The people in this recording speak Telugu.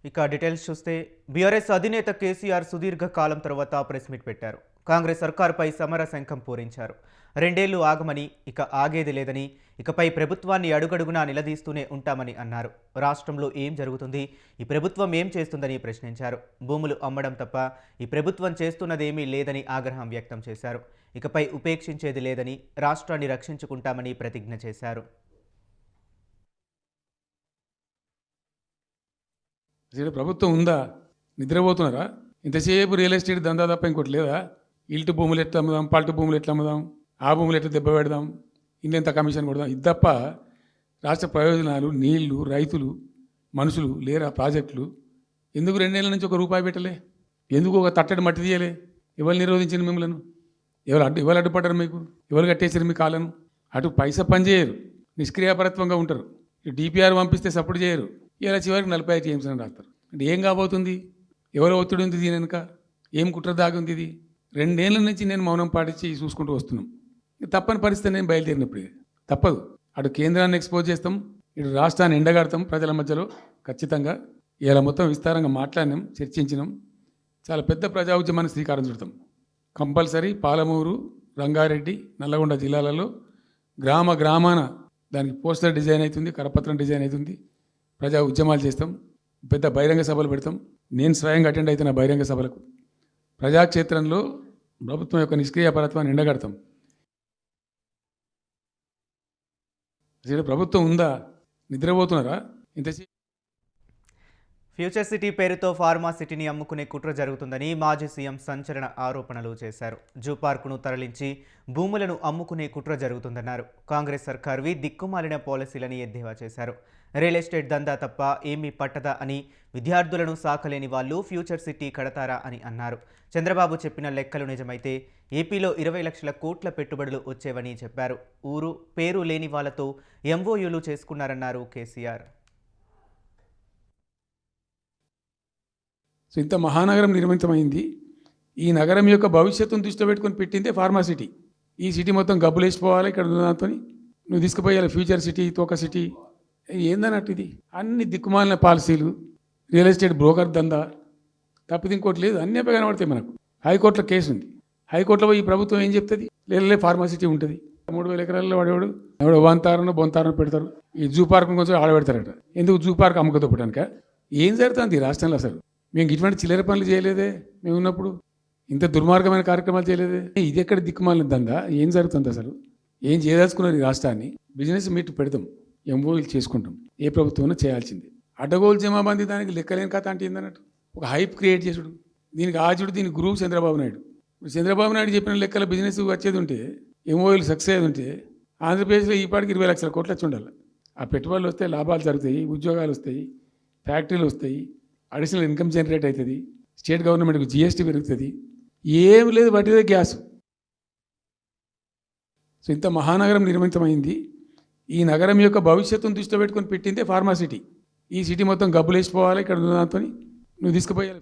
ఇక డీటెయిల్స్ చూస్తే బీఆర్ఎస్ అధినేత కేసీఆర్ సుదీర్ఘ కాలం తర్వాత ప్రెస్ మీట్ పెట్టారు. కాంగ్రెస్ సర్కారుపై సమర శంఖం పూరించారు. 2 ఏళ్లు ఆగమని, ఇక ఆగేది లేదని, ఇకపై ప్రభుత్వాన్ని అడుగడుగునా నిలదీస్తూనే ఉంటామని అన్నారు. రాష్ట్రంలో ఏం జరుగుతుంది, ఈ ప్రభుత్వం ఏం చేస్తుందని ప్రశ్నించారు. భూములు అమ్మడం తప్ప ఈ ప్రభుత్వం చేస్తున్నదేమీ లేదని ఆగ్రహం వ్యక్తం చేశారు. ఇకపై ఉపేక్షించేది లేదని, రాష్ట్రాన్ని రక్షించుకుంటామని ప్రతిజ్ఞ చేశారు. ప్రభుత్వం ఉందా? నిద్రపోతున్నారా? ఇంతసేపు రియల్ ఎస్టేట్ దందా తప్ప ఇంకోటి లేదా? ఇల్టు భూములు ఎట్లా అమ్ముదాం, పల్టు భూములు ఎట్లా అమ్ముదాం, ఆ భూములు ఎట్లా దెబ్బ పెడదాం, ఇంత కమిషన్ కొడదాం, ఇది తప్ప రాష్ట్ర ప్రయోజనాలు, నీళ్లు, రైతులు, మనుషులు లేరా? ప్రాజెక్టులు ఎందుకు 2 ఏళ్ళ నుంచి ₹1 పెట్టలే? ఎందుకు ఒక తట్టడి మట్టి తీయలే? ఎవరు నిరోధించిన మిమ్మల్ని? ఎవరు అడ్డుపడ్డారు? మీకు ఎవరు కట్టేసారు మీ కాలను? అటు పైసా పని చేయరు, నిష్క్రియాపరత్వంగా ఉంటారు. డిపిఆర్ పంపిస్తే సపోర్ట్ చేయరు. ఇలా చివరికి 45 టీఎంస్ అని రాస్తారు. అంటే ఏం కాబోతుంది? ఎవరో ఒత్తిడి ఉంది దీని వెనుక? ఏం కుట్ర దాగుంది? ఇది 2 ఏళ్ళ నుంచి నేను మౌనం పాటించి చూసుకుంటూ వస్తున్నాం. తప్పని పరిస్థితి నేను బయలుదేరినప్పుడు తప్పదు. అటు కేంద్రాన్ని ఎక్స్పోజ్ చేస్తాం, ఇటు రాష్ట్రాన్ని ఎండగడతాం ప్రజల మధ్యలో. ఖచ్చితంగా ఇలా మొత్తం విస్తారంగా మాట్లాడినాం, చర్చించినాం. చాలా పెద్ద ప్రజా ఉద్యమాన్ని శ్రీకారం చుడతాం. కంపల్సరీ పాలమూరు, రంగారెడ్డి, నల్లగొండ జిల్లాలలో గ్రామ గ్రామాన దానికి పోస్టర్ డిజైన్ అవుతుంది, కరపత్రం డిజైన్ అవుతుంది. ప్రజా ఉద్యమాలు చేస్తాం, పెద్ద బహిరంగ సభలు పెడతాం. నేను స్వయంగా అటెండ్ అవుతున్న బహిరంగ సభలకు. ప్రజాక్షేత్రంలో ప్రభుత్వం యొక్క నిష్క్రియాపరత్వాన్ని ఎండగడతాం. అసలు ప్రభుత్వం ఉందా? నిద్రపోతున్నారా? ఇంతసేపు ఫ్యూచర్ సిటీ పేరుతో ఫార్మా సిటీని అమ్ముకునే కుట్ర జరుగుతుందని మాజీ సీఎం సంచలన ఆరోపణలు చేశారు. జూ పార్కును తరలించి భూములను అమ్ముకునే కుట్ర జరుగుతుందన్నారు. కాంగ్రెస్ సర్కారువి దిక్కుమాలిన పాలసీలని ఎద్దేవా చేశారు. రియల్ ఎస్టేట్ దందా తప్ప ఏమీ పట్టదా అని, విద్యార్థులను సాకలేని వాళ్ళు ఫ్యూచర్ సిటీ కడతారా అని అన్నారు. చంద్రబాబు చెప్పిన లెక్కలు నిజమైతే ఏపీలో 20 లక్షల కోట్ల పెట్టుబడులు వచ్చేవని చెప్పారు. ఊరు పేరు లేని వాళ్లతో ఎంఓయూలు చేసుకున్నారన్నారు కేసీఆర్. సో ఇంత మహానగరం నిర్మితమైంది. ఈ నగరం యొక్క భవిష్యత్తును దృష్టిలో పెట్టుకొని పెట్టిందే ఫార్మా సిటీ. ఈ సిటీ మొత్తం గబ్బులు వేసిపోవాలి. ఇక్కడ దాంతో నువ్వు తీసుకుపోయాలి ఫ్యూచర్ సిటీ, తోక సిటీ. ఏందన్నట్టు ఇది? అన్ని దిక్కుమాలిన పాలసీలు, రియల్ ఎస్టేట్ బ్రోకర్ దందా తప్పితే ఇంకోటి లేదు. అన్నీ కనబడతాయి మనకు. హైకోర్టులో కేసు ఉంది. హైకోర్టులో ఈ ప్రభుత్వం ఏం చెప్తుంది? లేలే ఫార్మా సిటీ ఉంటుంది. 3000 ఎకరాల్లో వాడేవాడు ఎవడో బొంతారనో పెడతారు. ఈ జూ పార్క్ కొంచెం ఆడబెడతారట. ఎందుకు? జూ పార్క్ అమ్మకదొప్పడానిక? ఏం జరుగుతుంది రాష్ట్రంలో? అసలు మేము ఇటువంటి చిల్లర పనులు చేయలేదే. మేము ఉన్నప్పుడు ఇంత దుర్మార్గమైన కార్యక్రమాలు చేయలేదే. ఇది ఎక్కడ దిక్కుమాలిన దందా? ఏం జరుగుతుంది అసలు? ఏం చేయదలుచుకున్నారు? ఈ రాష్ట్రాన్ని బిజినెస్ మీట్ పెడతాం, ఎంఓయూలు చేసుకుంటాం. ఏ ప్రభుత్వం చేయాల్సింది. అడ్డగోలు జమాబంది దానికి లెక్కలేని కథ అంటే ఏందన్నట్టు ఒక హైప్ క్రియేట్ చేసుడు. దీనికి ఆజుడు, దీనికి గురువు చంద్రబాబు నాయుడు. చంద్రబాబు నాయుడు చెప్పిన లెక్కల బిజినెస్ వచ్చేది ఉంటే, ఎంఓయూలు సక్సెస్ అయ్యేది ఉంటే ఆంధ్రప్రదేశ్లో ఈ పాటికి 20 లక్షల కోట్లు వచ్చి ఉండాలి. ఆ పెట్టుబడులు వస్తే లాభాలు జరుగుతాయి, ఉద్యోగాలు వస్తాయి, ఫ్యాక్టరీలు వస్తాయి, అడిషనల్ ఇన్కమ్ జనరేట్ అవుతుంది, స్టేట్ గవర్నమెంట్కి జిఎస్టీ పెరుగుతుంది. ఏం లేదు, బట్టిదే గ్యాస్. సో ఇంత మహానగరం నిర్మితమైంది. ఈ నగరం యొక్క భవిష్యత్తును దృష్టిలో పెట్టుకొని పెట్టిందే ఫార్మా సిటీ. ఈ సిటీ మొత్తం గబ్బులు వేసిపోవాలి. ఇక్కడ దాంతో నువ్వు తీసుకుపోయాలి.